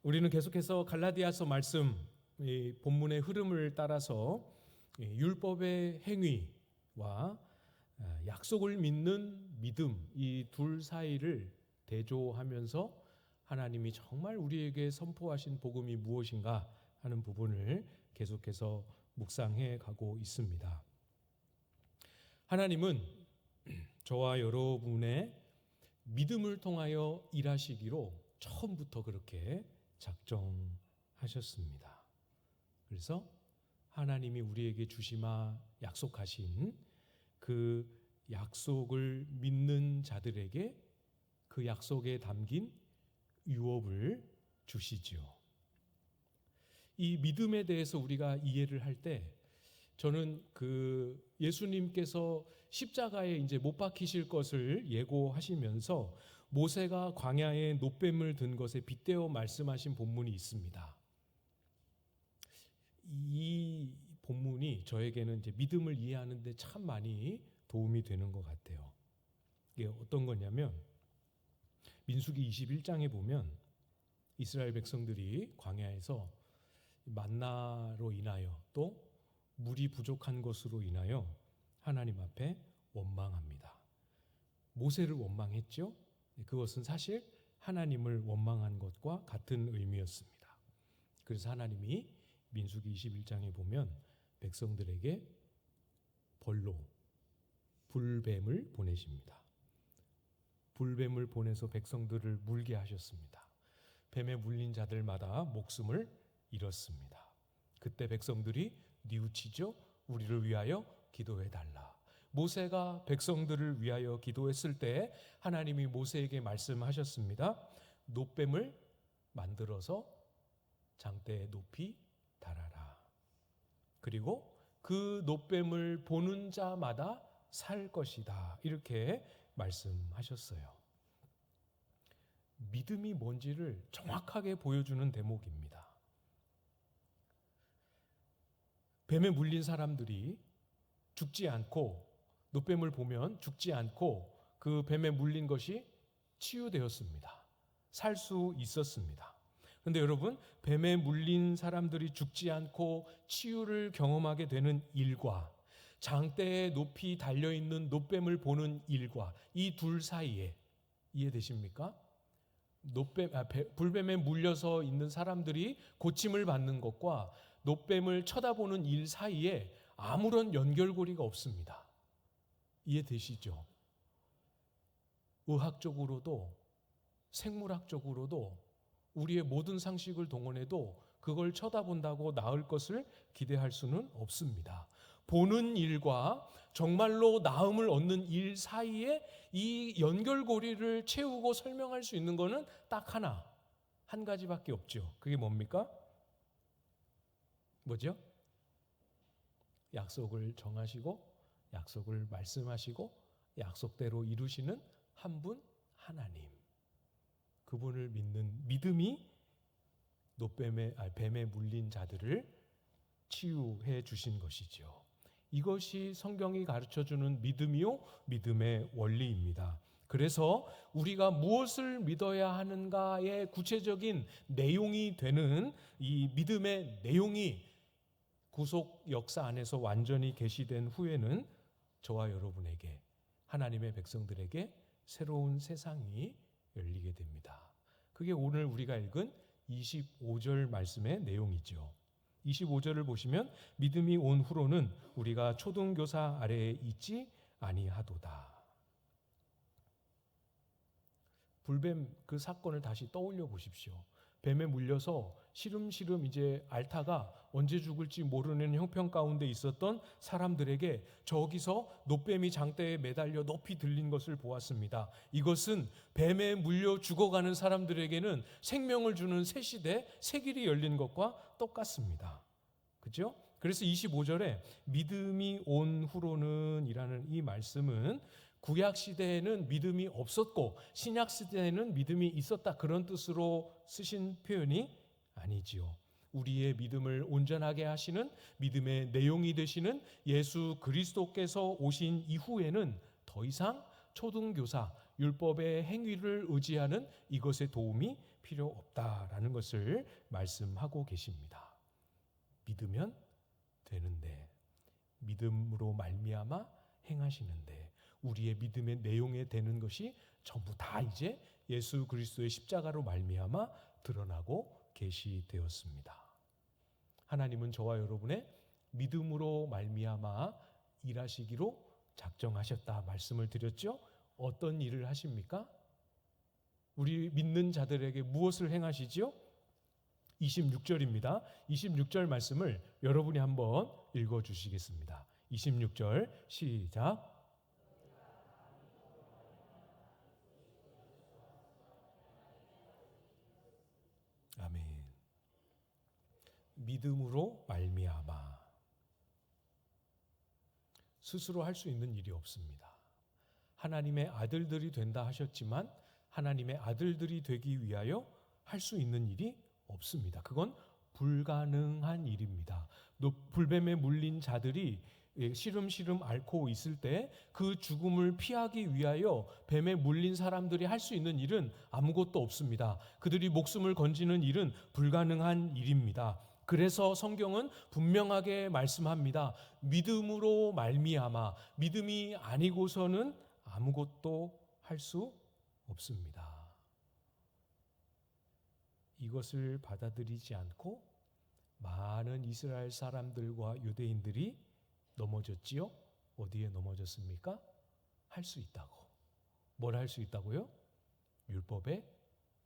우리는 계속해서 갈라디아서 말씀 본문의 흐름을 따라서 율법의 행위와 약속을 믿는 믿음, 이 둘 사이를 대조하면서 하나님이 정말 우리에게 선포하신 복음이 무엇인가 하는 부분을 계속해서 묵상해 가고 있습니다. 하나님은 저와 여러분의 믿음을 통하여 일하시기로 처음부터 그렇게 작정하셨습니다. 그래서 하나님이 우리에게 주시마 약속하신 그 약속을 믿는 자들에게 그 약속에 담긴 유업을 주시지요. 이 믿음에 대해서 우리가 이해를 할 때 저는 그 예수님께서 십자가에 이제 못 박히실 것을 예고하시면서 모세가 광야에 놋뱀을 든 것에 빗대어 말씀하신 본문이 있습니다. 이 본문이 저에게는 이제 믿음을 이해하는 데 참 많이 도움이 되는 것 같아요. 이게 어떤 거냐면 민수기 21장에 보면 이스라엘 백성들이 광야에서 만나로 인하여 또 물이 부족한 것으로 인하여 하나님 앞에 원망합니다. 모세를 원망했죠. 그것은 사실 하나님을 원망한 것과 같은 의미였습니다. 그래서 하나님이 민수기 21장에 보면 백성들에게 벌로 불뱀을 보내십니다. 불뱀을 보내서 백성들을 물게 하셨습니다. 뱀에 물린 자들마다 목숨을 잃었습니다. 그때 백성들이 뉘우치죠. 우리를 위하여 기도해달라. 모세가 백성들을 위하여 기도했을 때 하나님이 모세에게 말씀하셨습니다. 놋뱀을 만들어서 장대에 높이 달아라. 그리고 그 놋뱀을 보는 자마다 살 것이다. 이렇게 말씀하셨어요. 믿음이 뭔지를 정확하게 보여주는 대목입니다. 뱀에 물린 사람들이 죽지 않고 놋뱀을 보면 죽지 않고 그 뱀에 물린 것이 치유되었습니다. 살 수 있었습니다. 그런데 여러분, 뱀에 물린 사람들이 죽지 않고 치유를 경험하게 되는 일과 장대에 높이 달려있는 놋뱀을 보는 일과 이 둘 사이에 이해되십니까? 불뱀에 물려서 있는 사람들이 고침을 받는 것과 놋뱀을 쳐다보는 일 사이에 아무런 연결고리가 없습니다. 이해되시죠? 의학적으로도 생물학적으로도 우리의 모든 상식을 동원해도 그걸 쳐다본다고 나을 것을 기대할 수는 없습니다. 보는 일과 정말로 나음을 얻는 일 사이에 이 연결고리를 채우고 설명할 수 있는 것은 딱 한 가지밖에 없죠. 그게 뭡니까? 뭐죠? 약속을 정하시고 약속을 말씀하시고 약속대로 이루시는 한 분 하나님. 그분을 믿는 믿음이 뱀에 물린 자들을 치유해 주신 것이죠. 이것이 성경이 가르쳐주는 믿음이요 믿음의 원리입니다. 그래서 우리가 무엇을 믿어야 하는가의 구체적인 내용이 되는 이 믿음의 내용이 구속 역사 안에서 완전히 계시된 후에는 저와 여러분에게 하나님의 백성들에게 새로운 세상이 열리게 됩니다. 그게 오늘 우리가 읽은 25절 말씀의 내용이죠. 25절을 보시면 믿음이 온 후로는 우리가 초등교사 아래에 있지 아니하도다. 불뱀 그 사건을 다시 떠올려 보십시오. 뱀에 물려서 시름시름 이제 앓다가 언제 죽을지 모르는 형편 가운데 있었던 사람들에게 저기서 놋뱀이 장대에 매달려 높이 들린 것을 보았습니다. 이것은 뱀에 물려 죽어가는 사람들에게는 생명을 주는 새 시대, 새 길이 열린 것과 똑같습니다. 그죠? 그래서 25절에 믿음이 온 후로는 이라는 이 말씀은 구약 시대에는 믿음이 없었고 신약 시대에는 믿음이 있었다 그런 뜻으로 쓰신 표현이 아니지요. 우리의 믿음을 온전하게 하시는 믿음의 내용이 되시는 예수 그리스도께서 오신 이후에는 더 이상 초등교사, 율법의 행위를 의지하는 이것의 도움이 필요 없다라는 것을 말씀하고 계십니다. 믿으면 되는데, 믿음으로 말미암아 행하시는데, 우리의 믿음의 내용에 되는 것이 전부 다 이제 예수 그리스도의 십자가로 말미암아 드러나고 계시되었습니다. 하나님은 저와 여러분의 믿음으로 말미암아 일하시기로 작정하셨다 말씀을 드렸죠. 어떤 일을 하십니까? 우리 믿는 자들에게 무엇을 행하시지요? 26절입니다. 26절 말씀을 여러분이 한번 읽어주시겠습니다. 26절 시작. 아멘. 믿음으로 말미암아. 스스로 할 수 있는 일이 없습니다. 하나님의 아들들이 된다 하셨지만 하나님의 아들들이 되기 위하여 할 수 있는 일이 없습니다. 그건 불가능한 일입니다. 불뱀에 물린 자들이 시름시름 앓고 있을 때 그 죽음을 피하기 위하여 뱀에 물린 사람들이 할 수 있는 일은 아무것도 없습니다. 그들이 목숨을 건지는 일은 불가능한 일입니다. 그래서 성경은 분명하게 말씀합니다. 믿음으로 말미암아, 믿음이 아니고서는 아무것도 할 수 없습니다. 이것을 받아들이지 않고 많은 이스라엘 사람들과 유대인들이 넘어졌지요? 어디에 넘어졌습니까? 할 수 있다고. 뭘 할 수 있다고요? 율법의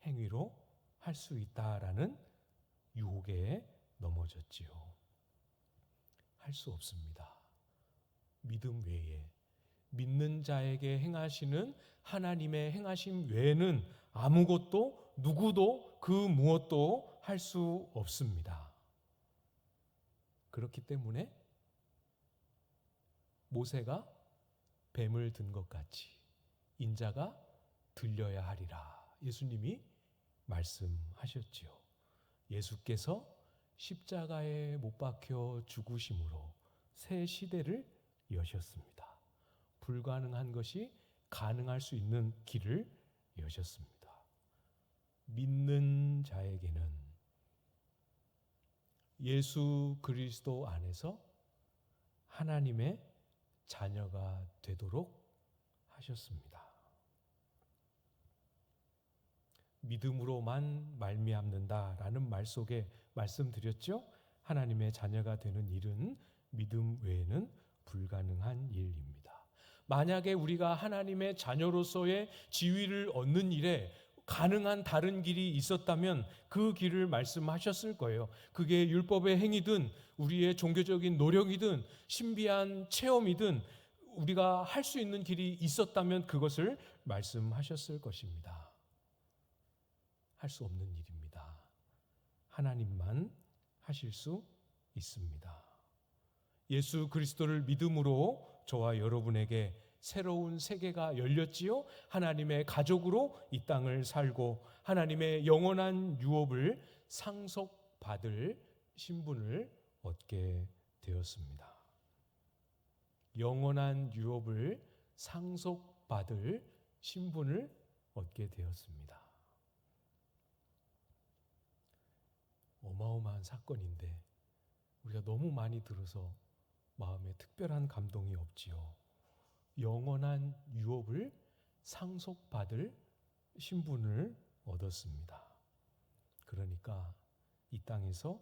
행위로 할 수 있다라는 유혹에 넘어졌지요. 할 수 없습니다. 믿음 외에, 믿는 자에게 행하시는 하나님의 행하심 외에는 아무것도 누구도 그 무엇도 할 수 없습니다. 그렇기 때문에 모세가 뱀을 든 것 같이 인자가 들려야 하리라 예수님이 말씀하셨지요. 예수께서 십자가에 못 박혀 죽으심으로 새 시대를 여셨습니다. 불가능한 것이 가능할 수 있는 길을 여셨습니다. 믿는 자에게는 예수 그리스도 안에서 하나님의 자녀가 되도록 하셨습니다. 믿음으로만 말미암는다라는 말 속에 말씀드렸죠. 하나님의 자녀가 되는 일은 믿음 외에는 불가능한 일입니다. 만약에 우리가 하나님의 자녀로서의 지위를 얻는 일에 가능한 다른 길이 있었다면 그 길을 말씀하셨을 거예요. 그게 율법의 행위든 우리의 종교적인 노력이든 신비한 체험이든 우리가 할 수 있는 길이 있었다면 그것을 말씀하셨을 것입니다. 할 수 없는 일입니다. 하나님만 하실 수 있습니다. 예수 그리스도를 믿음으로 저와 여러분에게 새로운 세계가 열렸지요. 하나님의 가족으로 이 땅을 살고 하나님의 영원한 유업을 상속받을 신분을 얻게 되었습니다. 영원한 유업을 상속받을 신분을 얻게 되었습니다. 어마어마한 사건인데 우리가 너무 많이 들어서 마음에 특별한 감동이 없지요. 영원한 유업을 상속받을 신분을 얻었습니다. 그러니까 이 땅에서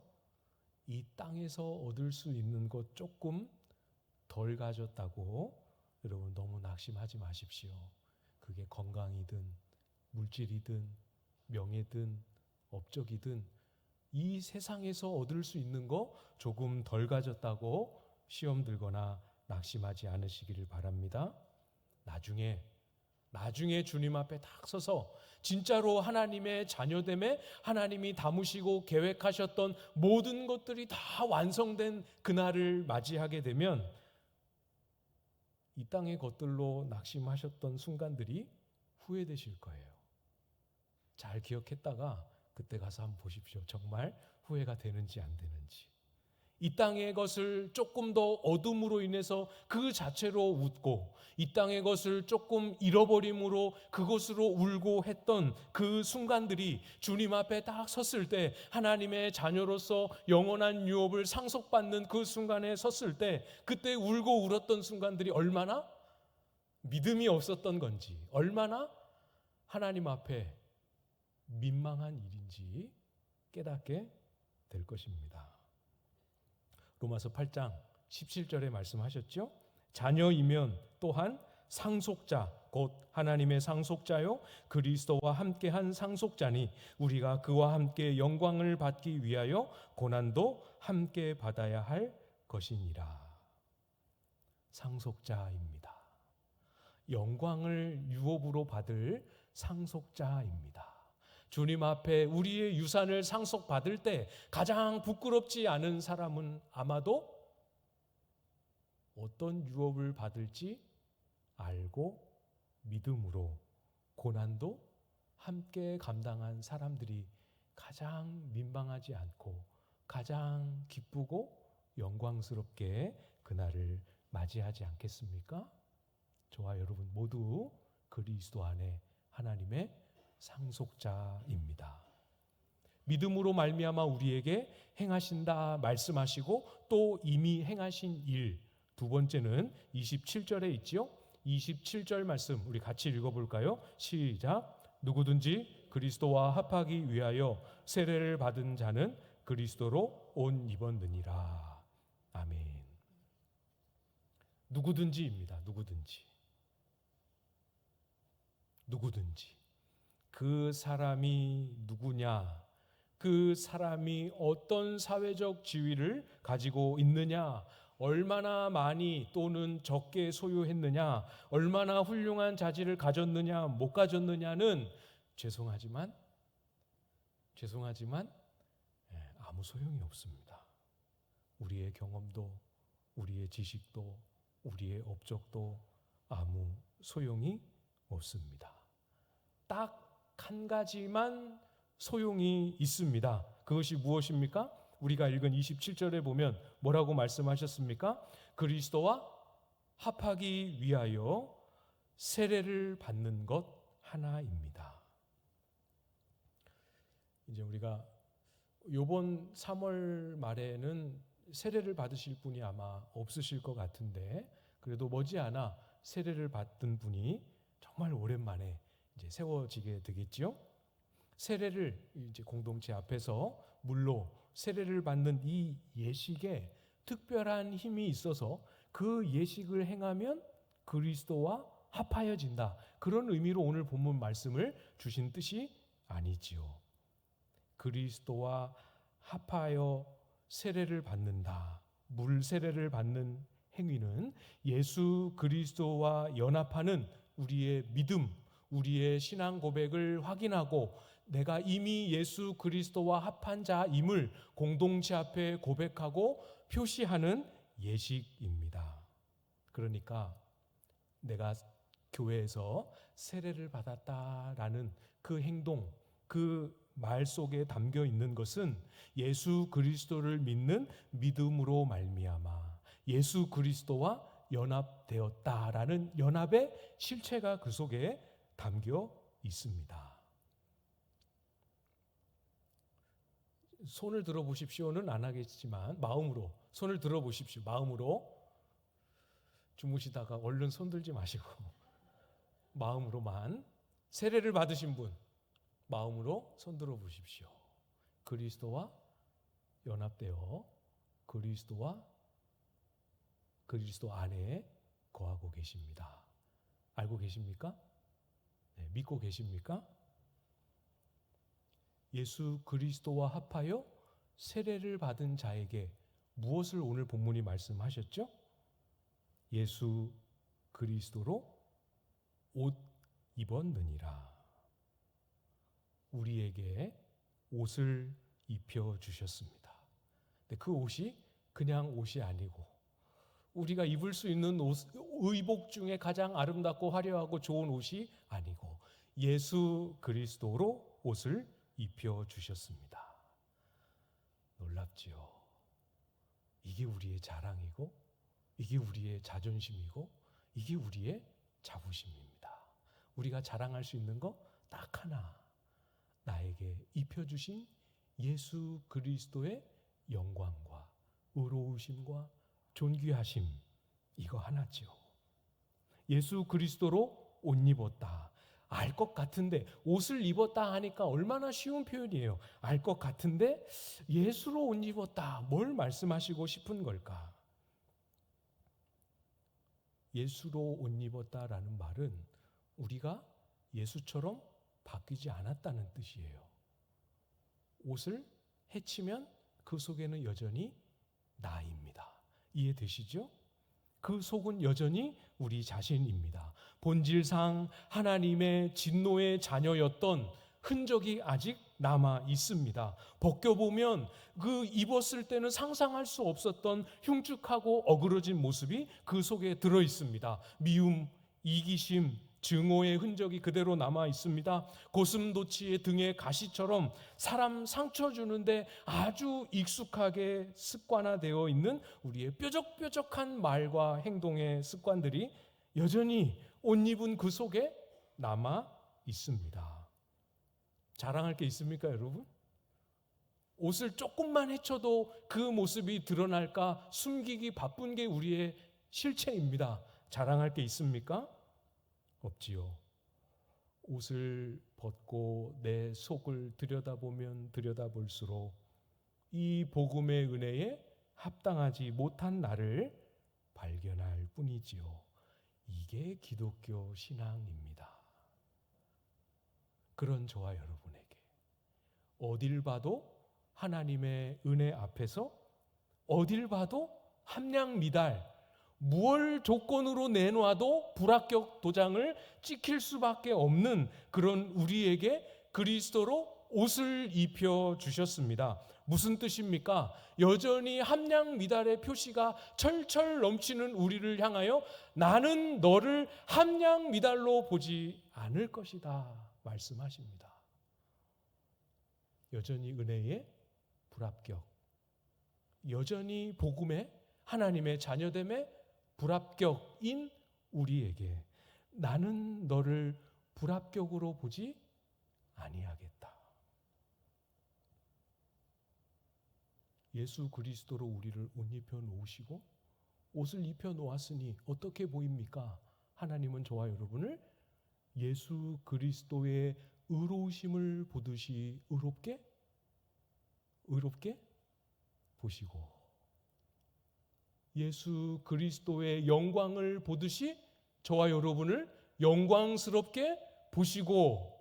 얻을 수 있는 것 조금 덜 가졌다고 여러분 너무 낙심하지 마십시오. 그게 건강이든 물질이든 명예든 업적이든 이 세상에서 얻을 수 있는 거 조금 덜 가졌다고 시험 들거나 낙심하지 않으시기를 바랍니다. 나중에 주님 앞에 딱 서서 진짜로 하나님의 자녀됨에 하나님이 담으시고 계획하셨던 모든 것들이 다 완성된 그날을 맞이하게 되면 이 땅의 것들로 낙심하셨던 순간들이 후회되실 거예요. 잘 기억했다가 그때 가서 한번 보십시오. 정말 후회가 되는지 안 되는지. 이 땅의 것을 조금 더 어둠으로 인해서 그 자체로 웃고, 이 땅의 것을 조금 잃어버림으로 그것으로 울고 했던 그 순간들이 주님 앞에 딱 섰을 때, 하나님의 자녀로서 영원한 유업을 상속받는 그 순간에 섰을 때, 그때 울고 울었던 순간들이 얼마나 믿음이 없었던 건지, 얼마나 하나님 앞에 민망한 일인지 깨닫게 될 것입니다. 로마서 8장 17절에 말씀하셨죠. 자녀이면 또한 상속자, 곧 하나님의 상속자요 그리스도와 함께한 상속자니 우리가 그와 함께 영광을 받기 위하여 고난도 함께 받아야 할 것이니라. 상속자입니다. 영광을 유업으로 받을 상속자입니다. 주님 앞에 우리의 유산을 상속받을 때 가장 부끄럽지 않은 사람은 아마도 어떤 유업을 받을지 알고 믿음으로 고난도 함께 감당한 사람들이 가장 민망하지 않고 가장 기쁘고 영광스럽게 그날을 맞이하지 않겠습니까? 저와 여러분 모두 그리스도 안에 하나님의 상속자입니다. 믿음으로 말미암아 우리에게 행하신다 말씀하시고 또 이미 행하신 일, 두 번째는 27절에 있지요. 27절 말씀 우리 같이 읽어볼까요? 시작. 누구든지 그리스도와 합하기 위하여 세례를 받은 자는 그리스도로 옷 입었느니라. 아멘. 누구든지입니다. 누구든지 그 사람이 누구냐, 그 사람이 어떤 사회적 지위를 가지고 있느냐, 얼마나 많이 또는 적게 소유했느냐, 얼마나 훌륭한 자질을 가졌느냐 못 가졌느냐는 죄송하지만 아무 소용이 없습니다. 우리의 경험도 우리의 지식도 우리의 업적도 아무 소용이 없습니다. 딱 한 가지만 소용이 있습니다. 그것이 무엇입니까? 우리가 읽은 27절에 보면 뭐라고 말씀하셨습니까? 그리스도와 합하기 위하여 세례를 받는 것 하나입니다. 이제 우리가 이번 3월 말에는 세례를 받으실 분이 아마 없으실 것 같은데, 그래도 머지않아 세례를 받은 분이 정말 오랜만에 이제 세워지게 되겠지요. 세례를 이제 공동체 앞에서 물로 세례를 받는 이 예식에 특별한 힘이 있어서 그 예식을 행하면 그리스도와 합하여진다. 그런 의미로 오늘 본문 말씀을 주신 뜻이 아니지요. 그리스도와 합하여 세례를 받는다. 물 세례를 받는 행위는 예수 그리스도와 연합하는 우리의 믿음, 우리의 신앙 고백을 확인하고 내가 이미 예수 그리스도와 합한 자임을 공동체 앞에 고백하고 표시하는 예식입니다. 그러니까 내가 교회에서 세례를 받았다라는 그 행동, 그 말 속에 담겨 있는 것은 예수 그리스도를 믿는 믿음으로 말미암아 예수 그리스도와 연합되었다라는 연합의 실체가 그 속에 담겨 있습니다. 손을 들어보십시오는 안 하겠지만 마음으로 손을 들어보십시오. 마음으로 주무시다가 얼른 손 들지 마시고 마음으로만 세례를 받으신 분 마음으로 손 들어보십시오. 그리스도와 연합되어 그리스도 안에 거하고 계십니다. 알고 계십니까? 네, 믿고 계십니까? 예수 그리스도와 합하여 세례를 받은 자에게 무엇을 오늘 본문이 말씀하셨죠? 예수 그리스도로 옷 입었느니라. 우리에게 옷을 입혀 주셨습니다. 근데 그 옷이 그냥 옷이 아니고 우리가 입을 수 있는 옷, 의복 중에 가장 아름답고 화려하고 좋은 옷이 아니고 예수 그리스도로 옷을 입혀 주셨습니다. 놀랍지요. 이게 우리의 자랑이고, 이게 우리의 자존심이고, 이게 우리의 자부심입니다. 우리가 자랑할 수 있는 거 딱 하나, 나에게 입혀주신 예수 그리스도의 영광과 의로우심과 존귀하심, 이거 하나죠. 예수 그리스도로 옷 입었다. 알 것 같은데, 옷을 입었다 하니까 얼마나 쉬운 표현이에요. 알 것 같은데 예수로 옷 입었다. 뭘 말씀하시고 싶은 걸까? 예수로 옷 입었다라는 말은 우리가 예수처럼 바뀌지 않았다는 뜻이에요. 옷을 헤치면 그 속에는 여전히 나입니다. 이해되시죠? 그 속은 여전히 우리 자신입니다. 본질상 하나님의 진노의 자녀였던 흔적이 아직 남아 있습니다. 벗겨보면 그 입었을 때는 상상할 수 없었던 흉측하고 어그러진 모습이 그 속에 들어 있습니다. 미움, 이기심, 증오의 흔적이 그대로 남아 있습니다. 고슴도치의 등에 가시처럼 사람 상처 주는데 아주 익숙하게 습관화되어 있는 우리의 뾰족뾰족한 말과 행동의 습관들이 여전히 옷 입은 그 속에 남아 있습니다. 자랑할 게 있습니까, 여러분? 옷을 조금만 헤쳐도 그 모습이 드러날까 숨기기 바쁜 게 우리의 실체입니다. 자랑할 게 있습니까? 없지요. 옷을 벗고 내 속을 들여다보면 들여다볼수록 이 복음의 은혜에 합당하지 못한 나를 발견할 뿐이지요. 이게 기독교 신앙입니다. 그런 저와 여러분에게 어딜 봐도 하나님의 은혜 앞에서 어딜 봐도 함량미달, 무얼 조건으로 내놓아도 불합격 도장을 찍힐 수밖에 없는 그런 우리에게 그리스도로 옷을 입혀 주셨습니다. 무슨 뜻입니까? 여전히 함량미달의 표시가 철철 넘치는 우리를 향하여 나는 너를 함량미달로 보지 않을 것이다 말씀하십니다. 여전히 은혜의 불합격, 여전히 복음의 하나님의 자녀됨의 불합격인 우리에게 나는 너를 불합격으로 보지 아니하겠다. 예수 그리스도로 우리를 옷 입혀 놓으시고 옷을 입혀 놓았으니 어떻게 보입니까? 하나님은 저와 여러분을 예수 그리스도의 의로우심을 보듯이 의롭게 보시고 예수 그리스도의 영광을 보듯이 저와 여러분을 영광스럽게 보시고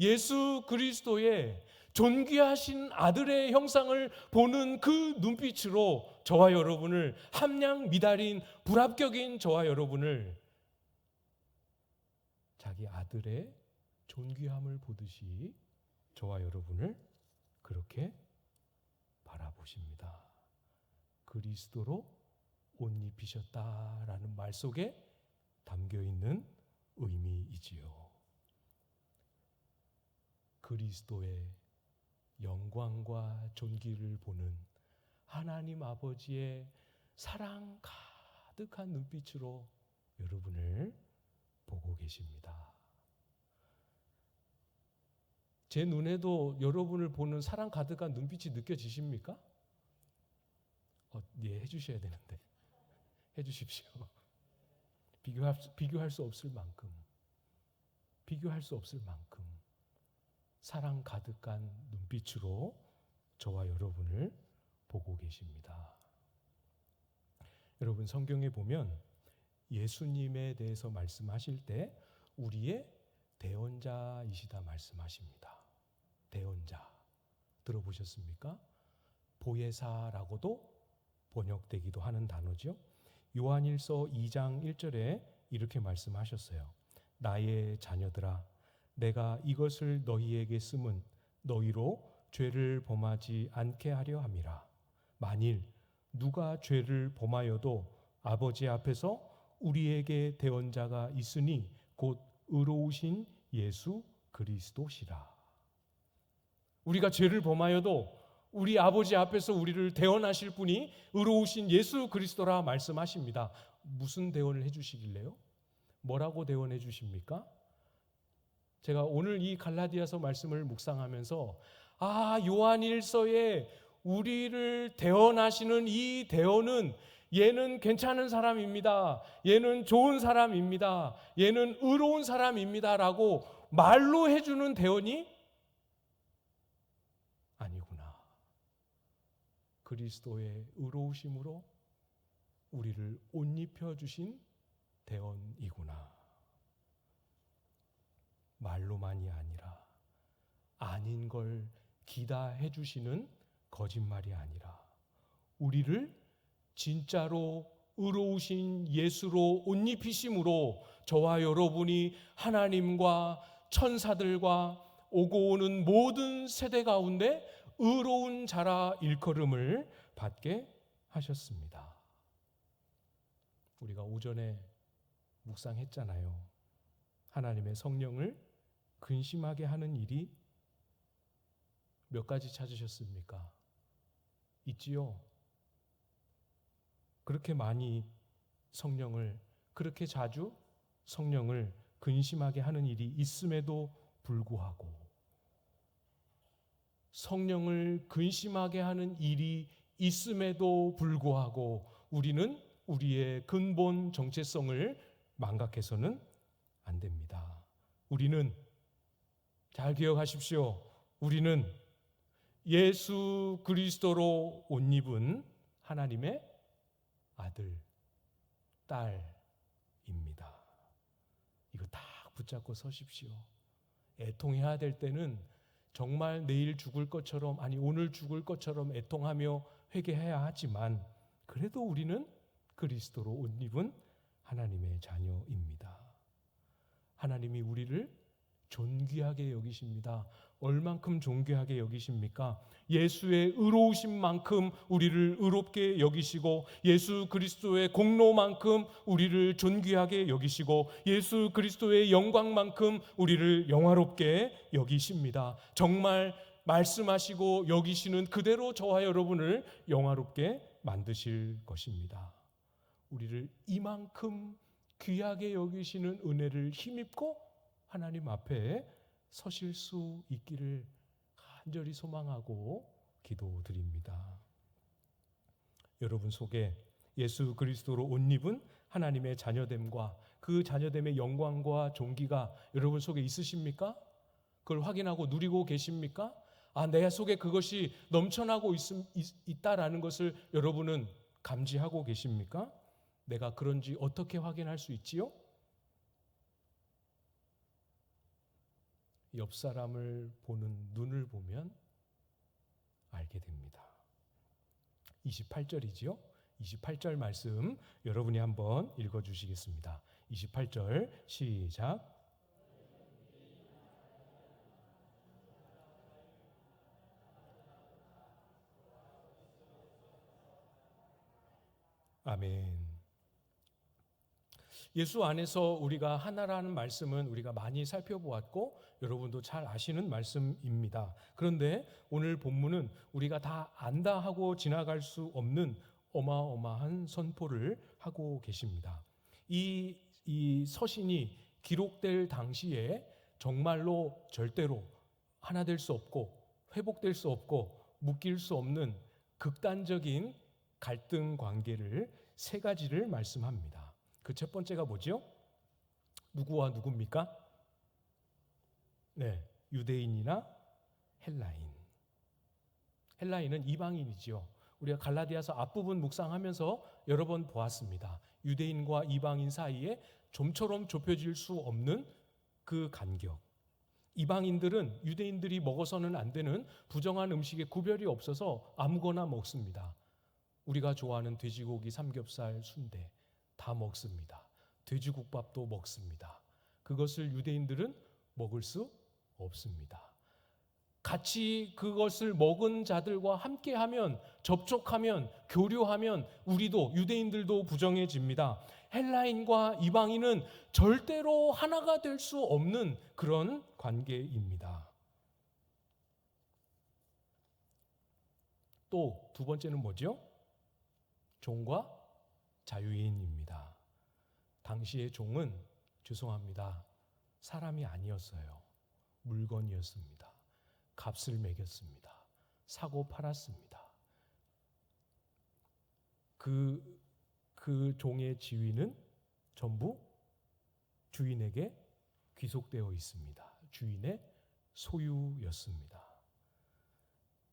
예수 그리스도의 존귀하신 아들의 형상을 보는 그 눈빛으로 저와 여러분을 함량미달인 불합격인 저와 여러분을 자기 아들의 존귀함을 보듯이 저와 여러분을 그렇게 바라보십니다. 그리스도로 옷 입히셨다라는 말 속에 담겨 있는 의미이지요. 그리스도의 영광과 존귀를 보는 하나님 아버지의 사랑 가득한 눈빛으로 여러분을 보고 계십니다. 제 눈에도 여러분을 보는 사랑 가득한 눈빛이 느껴지십니까? 예, 해주셔야 되는데 해주십시오. 비교할 수 없을 만큼 사랑 가득한 눈빛으로 저와 여러분을 보고 계십니다. 여러분 성경에 보면 예수님에 대해서 말씀하실 때 우리의 대언자이시다 말씀하십니다. 대언자 들어보셨습니까? 보혜사라고도 번역되기도 하는 단어죠. 요한일서 2장 1절에 이렇게 말씀하셨어요. 나의 자녀들아, 내가 이것을 너희에게 쓰면 너희로 죄를 범하지 않게 하려 함이라. 만일 누가 죄를 범하여도 아버지 앞에서 우리에게 대언자가 있으니 곧 의로우신 예수 그리스도시라. 우리가 죄를 범하여도 우리 아버지 앞에서 우리를 대언하실 분이 의로우신 예수 그리스도라 말씀하십니다. 무슨 대언을 해주시길래요? 뭐라고 대언해 주십니까? 제가 오늘 이 갈라디아서 말씀을 묵상하면서 요한일서에 우리를 대언하시는 이 대언은 얘는 괜찮은 사람입니다. 얘는 좋은 사람입니다. 얘는 의로운 사람입니다. 라고 말로 해주는 대언이 아니구나. 그리스도의 의로우심으로 우리를 옷 입혀주신 대언이구나. 말로만이 아니라 아닌 걸 기다해 주시는 거짓말이 아니라 우리를 진짜로 의로우신 예수로 옷 입히심으로 저와 여러분이 하나님과 천사들과 오고 오는 모든 세대 가운데 의로운 자라 일컬음을 받게 하셨습니다. 우리가 오전에 묵상했잖아요. 하나님의 성령을 근심하게 하는 일이 몇 가지 찾으셨습니까? 있지요. 그렇게 많이 그렇게 자주 성령을 근심하게 하는 일이 있음에도 불구하고 성령을 근심하게 하는 일이 있음에도 불구하고 우리는 우리의 근본 정체성을 망각해서는 안 됩니다. 우리는 잘 기억하십시오. 우리는 예수 그리스도로 옷 입은 하나님의 아들, 딸입니다. 이거 딱 붙잡고 서십시오. 애통해야 될 때는 정말 내일 죽을 것처럼, 오늘 죽을 것처럼 애통하며 회개해야 하지만 그래도 우리는 그리스도로 옷 입은 하나님의 자녀입니다. 하나님이 우리를 존귀하게 여기십니다. 얼만큼 존귀하게 여기십니까? 예수의 의로우신 만큼 우리를 의롭게 여기시고 예수 그리스도의 공로만큼 우리를 존귀하게 여기시고 예수 그리스도의 영광만큼 우리를 영화롭게 여기십니다. 정말 말씀하시고 여기시는 그대로 저와 여러분을 영화롭게 만드실 것입니다. 우리를 이만큼 귀하게 여기시는 은혜를 힘입고 하나님 앞에 서실 수 있기를 간절히 소망하고 기도드립니다. 여러분 속에 예수 그리스도로 옷 입은 하나님의 자녀됨과 그 자녀됨의 영광과 존귀가 여러분 속에 있으십니까? 그걸 확인하고 누리고 계십니까? 내 속에 그것이 넘쳐나고 있다라는 것을 여러분은 감지하고 계십니까? 내가 그런지 어떻게 확인할 수 있지요? 옆 사람을 보는 눈을 보면 알게 됩니다. 28절이지요? 28절 말씀 여러분이 한번 읽어주시겠습니다. 28절 시작. 아멘. 예수 안에서 우리가 하나라는 말씀은 우리가 많이 살펴보았고 여러분도 잘 아시는 말씀입니다. 그런데 오늘 본문은 우리가 다 안다 하고 지나갈 수 없는 어마어마한 선포를 하고 계십니다. 이 서신이 기록될 당시에 정말로 절대로 하나 될 수 없고 회복될 수 없고 묶일 수 없는 극단적인 갈등 관계를 세 가지를 말씀합니다. 그 첫 번째가 뭐죠? 누구와 누구입니까? 네, 유대인이나 헬라인. 헬라인은 이방인이지요. 우리가 갈라디아서 앞부분 묵상하면서 여러 번 보았습니다. 유대인과 이방인 사이에 좀처럼 좁혀질 수 없는 그 간격. 이방인들은 유대인들이 먹어서는 안 되는 부정한 음식에 구별이 없어서 아무거나 먹습니다. 우리가 좋아하는 돼지고기, 삼겹살, 순대 다 먹습니다. 돼지국밥도 먹습니다. 그것을 유대인들은 먹을 수 없습니다. 같이 그것을 먹은 자들과 함께하면, 접촉하면, 교류하면 우리도, 유대인들도 부정해집니다. 헬라인과 이방인은 절대로 하나가 될 수 없는 그런 관계입니다. 또 두 번째는 뭐죠? 종과 자유인입니다. 당시의 종은 죄송합니다. 사람이 아니었어요. 물건이었습니다. 값을 매겼습니다. 사고 팔았습니다. 그 종의 지위는 전부 주인에게 귀속되어 있습니다. 주인의 소유였습니다.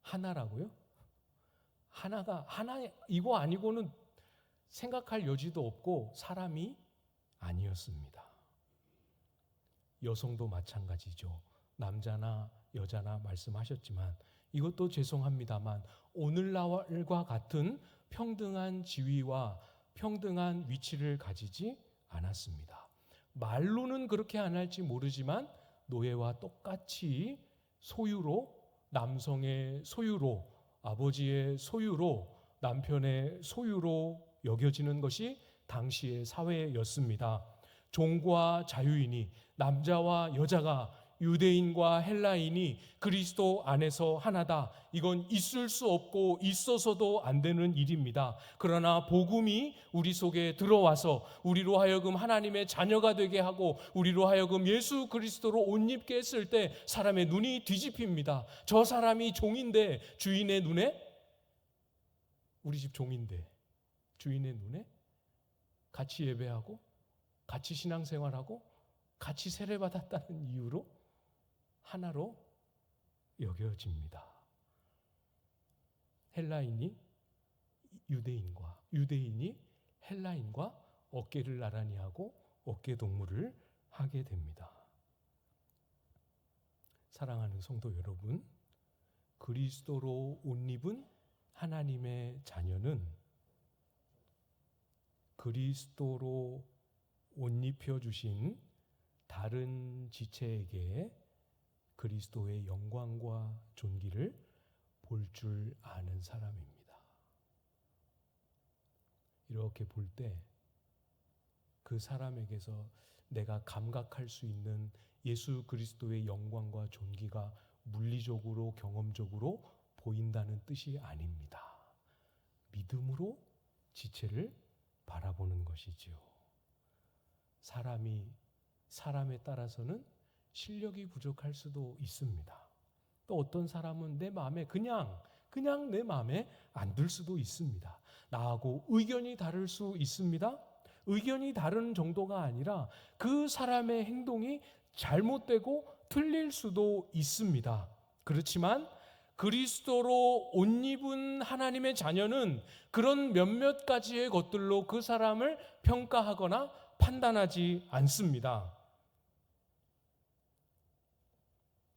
하나라고요? 하나 이거 아니고는 생각할 여지도 없고 사람이 아니었습니다. 여성도 마찬가지죠. 남자나 여자나 말씀하셨지만 이것도 죄송합니다만 오늘날과 같은 평등한 지위와 평등한 위치를 가지지 않았습니다. 말로는 그렇게 안 할지 모르지만 노예와 똑같이 소유로, 남성의 소유로, 아버지의 소유로, 남편의 소유로 여겨지는 것이 당시의 사회였습니다. 종과 자유인이, 남자와 여자가, 유대인과 헬라인이 그리스도 안에서 하나다. 이건 있을 수 없고 있어서도 안 되는 일입니다. 그러나 복음이 우리 속에 들어와서 우리로 하여금 하나님의 자녀가 되게 하고 우리로 하여금 예수 그리스도로 옷 입게 했을 때 사람의 눈이 뒤집힙니다. 저 사람이 종인데 주인의 눈에, 우리 집 종인데 주인의 눈에 같이 예배하고 같이 신앙생활하고 같이 세례받았다는 이유로 하나로 여겨집니다. 헬라인이 유대인과, 유대인이 헬라인과 어깨를 나란히 하고 어깨 동무를 하게 됩니다. 사랑하는 성도 여러분, 그리스도로 옷 입은 하나님의 자녀는 그리스도로 옷 입혀 주신 다른 지체에게 그리스도의 영광과 존귀를 볼 줄 아는 사람입니다. 이렇게 볼 때 그 사람에게서 내가 감각할 수 있는 예수 그리스도의 영광과 존귀가 물리적으로 경험적으로 보인다는 뜻이 아닙니다. 믿음으로 지체를 바라보는 것이지요. 사람에 따라서는 실력이 부족할 수도 있습니다. 또 어떤 사람은 내 마음에 그냥 내 마음에 안 들 수도 있습니다. 나하고 의견이 다를 수 있습니다. 의견이 다른 정도가 아니라 그 사람의 행동이 잘못되고 틀릴 수도 있습니다. 그렇지만 그리스도로 옷 입은 하나님의 자녀는 그런 몇몇 가지의 것들로 그 사람을 평가하거나 판단하지 않습니다.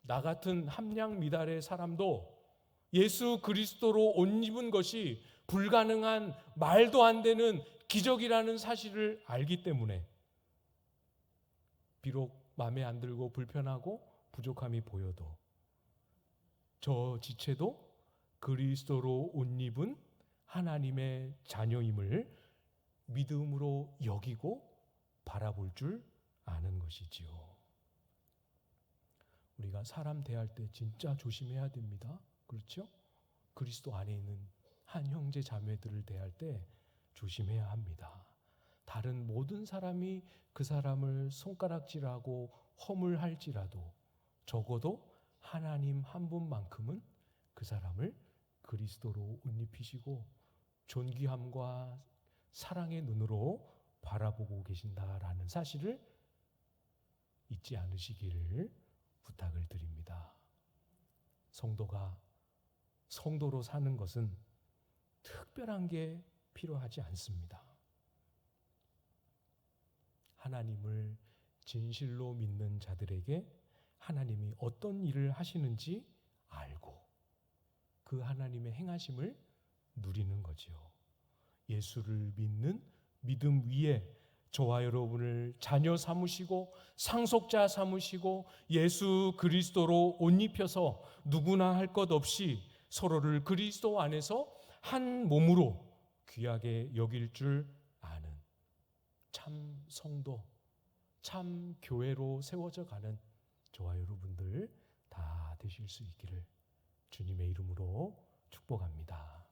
나 같은 함량미달의 사람도 예수 그리스도로 옷 입은 것이 불가능한, 말도 안 되는 기적이라는 사실을 알기 때문에 비록 마음에 안 들고 불편하고 부족함이 보여도 저 지체도 그리스도로 옷 입은 하나님의 자녀임을 믿음으로 여기고 바라볼 줄 아는 것이지요. 우리가 사람 대할 때 진짜 조심해야 됩니다. 그렇죠? 그리스도 안에 있는 한 형제 자매들을 대할 때 조심해야 합니다. 다른 모든 사람이 그 사람을 손가락질하고 허물할지라도 적어도 하나님 한 분만큼은 그 사람을 그리스도로 옷 입히시고 존귀함과 사랑의 눈으로 바라보고 계신다라는 사실을 잊지 않으시기를 부탁을 드립니다. 성도가 성도로 사는 것은 특별한 게 필요하지 않습니다. 하나님을 진실로 믿는 자들에게 하나님이 어떤 일을 하시는지 알고 그 하나님의 행하심을 누리는 거지요. 예수를 믿는 믿음 위에 저와 여러분을 자녀 삼으시고 상속자 삼으시고 예수 그리스도로 옷 입혀서 누구나 할 것 없이 서로를 그리스도 안에서 한 몸으로 귀하게 여길 줄 아는 참 성도, 참 교회로 세워져 가는 저와 여러분들 다 되실 수 있기를 주님의 이름으로 축복합니다.